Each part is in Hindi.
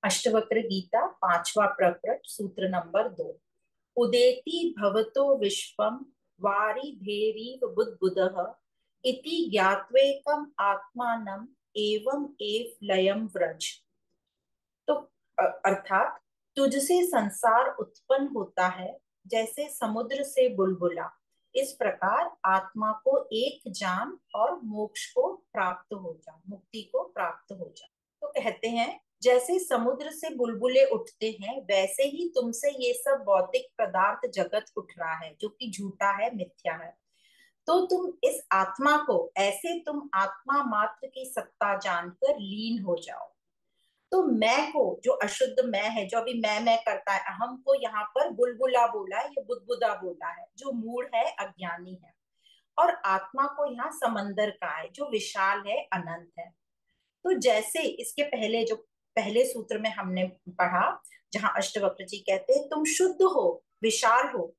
अष्टवक्र गीता, पांचवा प्रकरण, सूत्र नंबर 2। उदेति भवतो विश्वम वारिधेरीव बुद्बुदः इति ज्ञात्वेकम आत्मानम एवं एव लयम व्रज। तो अर्थात तुझसे संसार उत्पन्न होता है जैसे समुद्र से बुलबुला, इस प्रकार आत्मा को एक जान और मोक्ष को प्राप्त हो जा, मुक्ति को प्राप्त हो जा। तो कहते हैं जैसे समुद्र से बुलबुले उठते हैं वैसे ही तुमसे ये सब भौतिक पदार्थ जगत उठ रहा है जो कि झूठा है, मिथ्या है। तो तुम इस आत्मा को ऐसे तुम आत्मा मात्र की सत्ता जानकर लीन हो जाओ। तो मैं को, जो अशुद्ध मैं है, जो अभी मैं करता है, अहम को यहाँ पर बुलबुला बोला है, ये बुदबुदा बोला है, जो मूढ़ है, अज्ञानी है। और आत्मा को यहाँ समंदर का है, जो विशाल है, अनंत है। तो जैसे इसके पहले जो पहले सूत्र में हमने पढ़ा, जहां अष्टवक्र जी कहते हैं तुम शुद्ध हो, विशाल हो,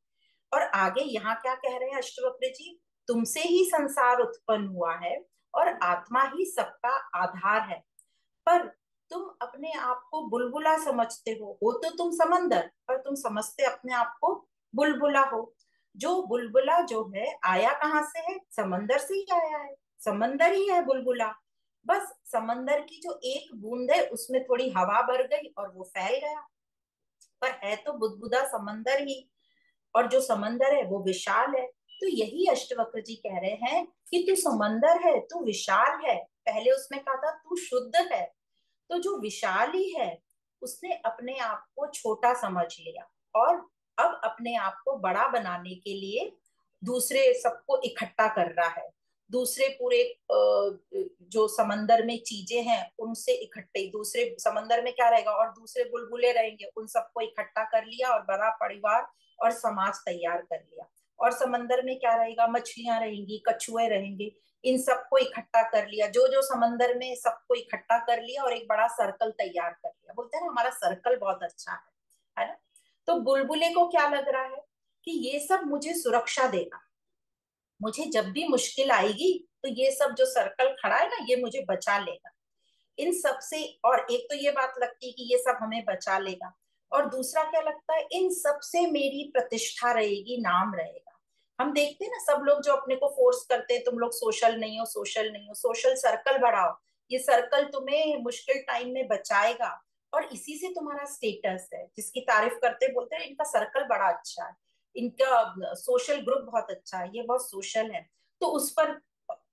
और आगे यहाँ क्या कह रहे हैं अष्टवक्र जी, तुमसे ही संसार उत्पन्न हुआ है और आत्मा ही सबका आधार है। पर तुम अपने आप को बुलबुला समझते हो तो तुम समंदर, पर तुम समझते अपने आप को बुलबुला हो। जो बुलबुला जो है आया कहाँ से है? समंदर से ही आया है, समंदर ही है बुलबुला। बस समंदर की जो एक बूंद है उसमें थोड़ी हवा भर गई और वो फैल गया, पर है तो बुदबुदा समंदर ही। और जो समंदर है वो विशाल है। तो यही अष्टवक्र जी कह रहे हैं कि तू समंदर है, तू विशाल है। पहले उसमें कहा था तू शुद्ध है। तो जो विशाली है उसने अपने आप को छोटा समझ लिया और अब अपने आप को बड़ा बनाने के लिए दूसरे सबको इकट्ठा कर रहा है। दूसरे पूरे जो समंदर में चीजें हैं उनसे इकट्ठे, दूसरे समंदर में क्या रहेगा और दूसरे बुलबुले रहेंगे, उन सबको इकट्ठा कर लिया और बड़ा परिवार और समाज तैयार कर लिया। और समंदर में क्या रहेगा? मछलियां रहेंगी, कछुए रहेंगे, इन सबको इकट्ठा कर लिया। जो जो समंदर में सबको इकट्ठा कर लिया और एक बड़ा सर्कल तैयार कर लिया। बोलते हैं ना हमारा सर्कल बहुत अच्छा है ना। तो बुलबुले को क्या लग रहा है कि ये सब मुझे सुरक्षा देगा, मुझे जब भी मुश्किल आएगी तो ये सब जो सर्कल खड़ा है ना ये मुझे बचा लेगा इन सब से। और एक तो ये बात लगती है कि ये सब हमें बचा लेगा, और दूसरा क्या लगता है, इन सब से मेरी प्रतिष्ठा रहेगी, नाम रहेगा। हम देखते हैं ना सब लोग जो अपने को फोर्स करते हैं, तुम लोग सोशल नहीं हो, सोशल नहीं हो, सोशल सर्कल बढ़ाओ, ये सर्कल तुम्हें मुश्किल टाइम में बचाएगा। और इसी से तुम्हारा स्टेटस है, जिसकी तारीफ करते बोलते हैं इनका सर्कल बड़ा अच्छा है, इनका सोशल ग्रुप बहुत अच्छा है, ये बहुत सोशल है। तो उस पर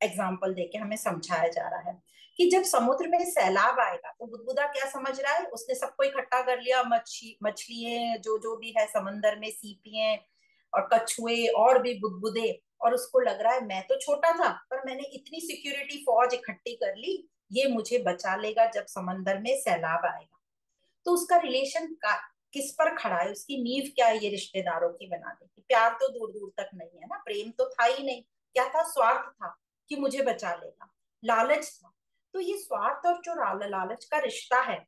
एग्जाम्पल देके हमें समझाया जा रहा है कि जब समुद्र में सैलाब आएगा तो बुदबुदा क्या समझ रहा है, उसने सबको इकट्ठा कर लिया, मछलियां जो जो भी है समंदर में, सीपियां और कछुए और भी बुदबुदे, और उसको लग रहा है मैं तो छोटा था पर मैंने इतनी सिक्योरिटी फौज इकट्ठी कर ली, ये मुझे बचा लेगा जब समंदर में सैलाब आएगा। तो उसका रिलेशन किस पर खड़ा है, उसकी नींव क्या है? ये रिश्तेदारों की बनाने की। प्यार तो दूर दूर तक नहीं है ना, प्रेम तो था ही नहीं। क्या था? स्वार्थ था कि मुझे बचा लेगा, लालच था। तो ये स्वार्थ और जो लालच का रिश्ता है,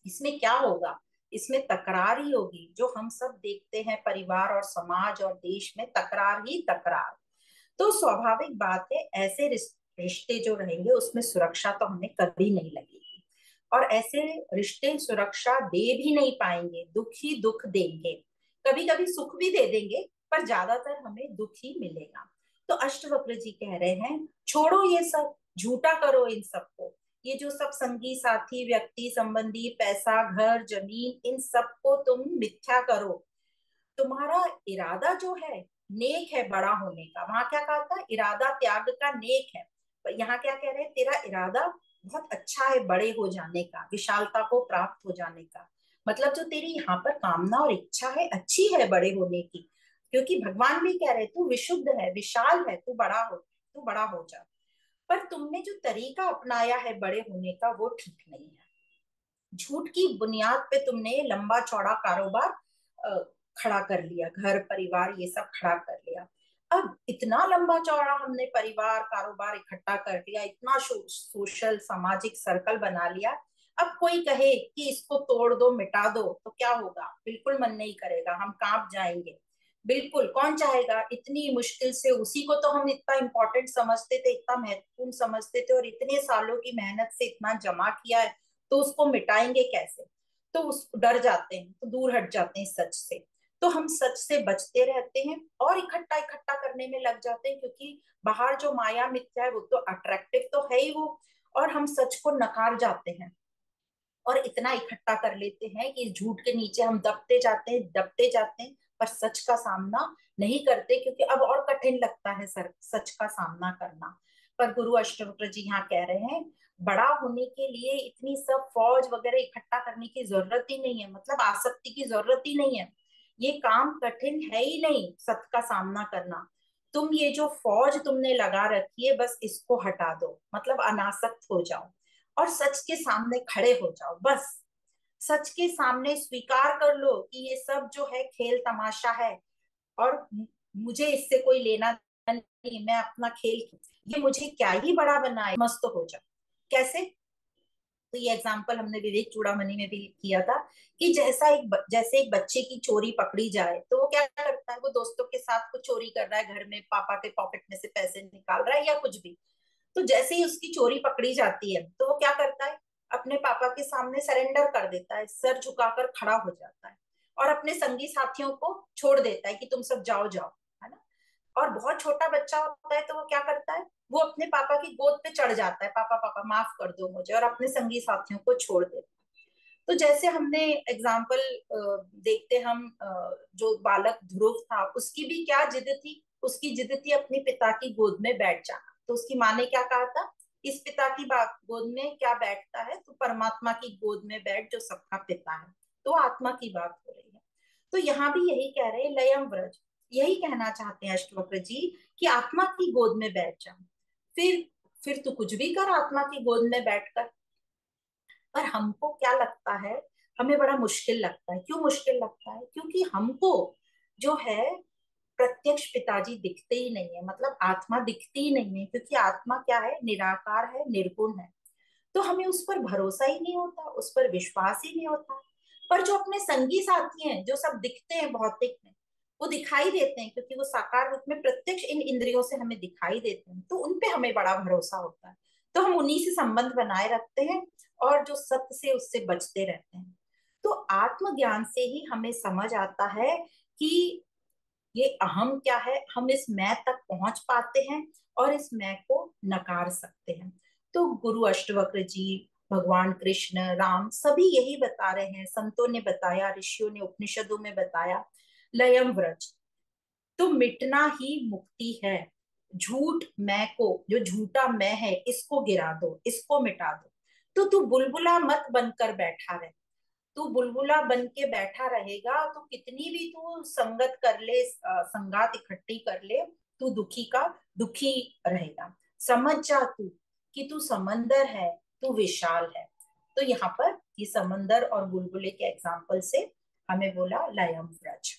इसमें क्या होगा? इसमें तकरार ही होगी, जो हम सब देखते हैं परिवार और समाज और देश में, तकरार ही तकरार। तो स्वाभाविक बात है ऐसे रिश्ते जो रहेंगे उसमें सुरक्षा तो हमें कभी नहीं लगेगी, और ऐसे रिश्ते सुरक्षा दे भी नहीं पाएंगे, दुख ही दुख देंगे। कभी कभी सुख भी दे देंगे पर ज्यादातर हमें दुख ही मिलेगा। तो अष्टवक्र जी कह रहे हैं छोड़ो ये सब, झूठा करो इन सबको। ये जो सब संगी साथी, व्यक्ति संबंधी, पैसा, घर, जमीन, इन सबको तुम मिथ्या करो। तुम्हारा इरादा जो है नेक है बड़ा होने का। वहां क्या कहा था? इरादा त्याग का नेक है। पर यहाँ क्या कह रहे हैं? तेरा इरादा बहुत अच्छा है बड़े हो जाने का, विशालता को प्राप्त हो जाने का। मतलब जो तेरी यहाँ पर कामना और इच्छा है अच्छी है बड़े होने की, क्योंकि भगवान भी कह रहे तू विशुद्ध है, विशाल है, तू बड़ा हो जा। पर तुमने जो तरीका अपनाया है बड़े होने का वो ठीक नहीं है। झूठ की बुनियाद पे तुमने लंबा चौड़ा कारोबार अ, खड़ा कर लिया, घर परिवार ये सब खड़ा कर लिया। अब इतना लंबा चौड़ा हमने परिवार कारोबार इकट्ठा कर लिया, इतना सोशल सामाजिक सर्कल बना लिया। अब कोई कहे कि इसको तोड़ दो, मिटा दो, तो क्या होगा? बिल्कुल मन नहीं करेगा, हम कांप जाएंगे। बिल्कुल, कौन चाहेगा? इतनी मुश्किल से उसी को तो हम इतना इंपॉर्टेंट समझते थे, इतना महत्वपूर्ण समझते थे, और इतने सालों की मेहनत से इतना जमा किया है, तो उसको मिटाएंगे कैसे? तो उस डर जाते हैं, तो दूर हट जाते हैं सच से। तो हम सच से बचते रहते हैं और इकट्ठा इकट्ठा करने में लग जाते हैं, क्योंकि बाहर जो माया मिथ्या है वो तो अट्रैक्टिव तो है ही वो, और हम सच को नकार जाते हैं और इतना इकट्ठा कर लेते हैं कि इस झूठ के नीचे हम दबते जाते हैं, पर सच का सामना नहीं करते, क्योंकि अब और कठिन लगता है सच का सामना करना। पर गुरु अष्टवक्र जी यहाँ कह रहे हैं, बड़ा होने के लिए इतनी सब फौज वगैरह इकट्ठा करने की जरूरत ही नहीं है, मतलब आसक्ति की जरूरत ही नहीं है। ये काम कठिन है ही नहीं, सत्य का सामना करना। तुम ये जो फौज तुमने लगा रखी है, बस इसको हटा दो, मतलब अनासक्त हो जाओ और सच के सामने खड़े हो जाओ। बस सच के सामने स्वीकार कर लो कि ये सब जो है खेल तमाशा है, और मुझे इससे कोई लेना देना नहीं, मैं अपना खेल, ये मुझे क्या ही बड़ा बनाए, मस्त हो जाओ। कैसे? तो ये एग्जाम्पल हमने विवेक चूड़ामणि में भी किया था कि जैसे एक बच्चे की चोरी पकड़ी जाए तो वो क्या करता है, वो दोस्तों के साथ कुछ चोरी कर रहा है, घर में पापा के पॉकेट में से पैसे निकाल रहा है या कुछ भी। तो जैसे ही उसकी चोरी पकड़ी जाती है तो वो क्या करता है, अपने पापा के सामने सरेंडर कर देता है, सर झुकाकर खड़ा हो जाता है और अपने संगी साथियों को छोड़ देता है कि तुम सब जाओ जाओ, है ना। और बहुत छोटा बच्चा होता है तो वो क्या करता है, वो अपने पापा की गोद पे चढ़ जाता है, पापा पापा माफ कर दो मुझे, और अपने संगी साथियों को छोड़ देता है। तो जैसे हमने एग्जाम्पल देखते हम, जो बालक ध्रुव था उसकी भी क्या जिद थी, उसकी जिद थी अपने पिता की गोद में बैठ जाना। तो उसकी माँ ने क्या कहा था, इस पिता की बात गोद में क्या बैठता है, तो परमात्मा की गोद में बैठ जो सबका पिता है। तो आत्मा की बात हो रही है। तो यहाँ भी यही कह रहे हैं लयम व्रज, यही कहना चाहते हैं अष्टवक्र जी कि आत्मा की गोद में बैठ जा। फिर फिर तू कुछ भी कर आत्मा की गोद में बैठकर। पर हमको क्या लगता है, हमें बड़ा मुश्किल लगता है। क्यों मुश्किल लगता है? क्योंकि हमको जो है प्रत्यक्ष पिताजी दिखते ही नहीं है, मतलब आत्मा दिखती ही नहीं है, क्योंकि आत्मा क्या है, निराकार है, निर्गुण है। तो हमें उस पर भरोसा ही नहीं होता, उस पर विश्वास ही नहीं होता। पर जो अपने संगी साथी हैं, जो सब दिखते हैं भौतिक में, वो दिखाई देते हैं, क्योंकि वो साकार रूप में प्रत्यक्ष इन इंद्रियों से हमें दिखाई देते हैं, तो उन पे हमें बड़ा भरोसा होता है। तो हम उन्हीं से संबंध बनाए रखते हैं और जो सत्य से उससे बचते रहते हैं। तो आत्मज्ञान से ही हमें समझ आता है कि ये अहम क्या है, हम इस मैं तक पहुंच पाते हैं और इस मैं को नकार सकते हैं। तो गुरु अष्टवक्र जी, भगवान कृष्ण, राम सभी यही बता रहे हैं, संतों ने बताया, ऋषियों ने उपनिषदों में बताया, लयम व्रज, तो मिटना ही मुक्ति है। झूठ मैं को, जो झूठा मैं है, इसको गिरा दो, इसको मिटा दो। तो तू बुलबुला मत बनकर बैठा रहे। तू बुलबुला बन के बैठा रहेगा तो कितनी भी तू संगत कर ले, संगात इकट्ठी कर ले, तू दुखी का दुखी रहेगा। समझ जा तू कि तू समंदर है, तू विशाल है। तो यहाँ पर ये समंदर और बुलबुले के एग्जाम्पल से हमें बोला लयम व्रज।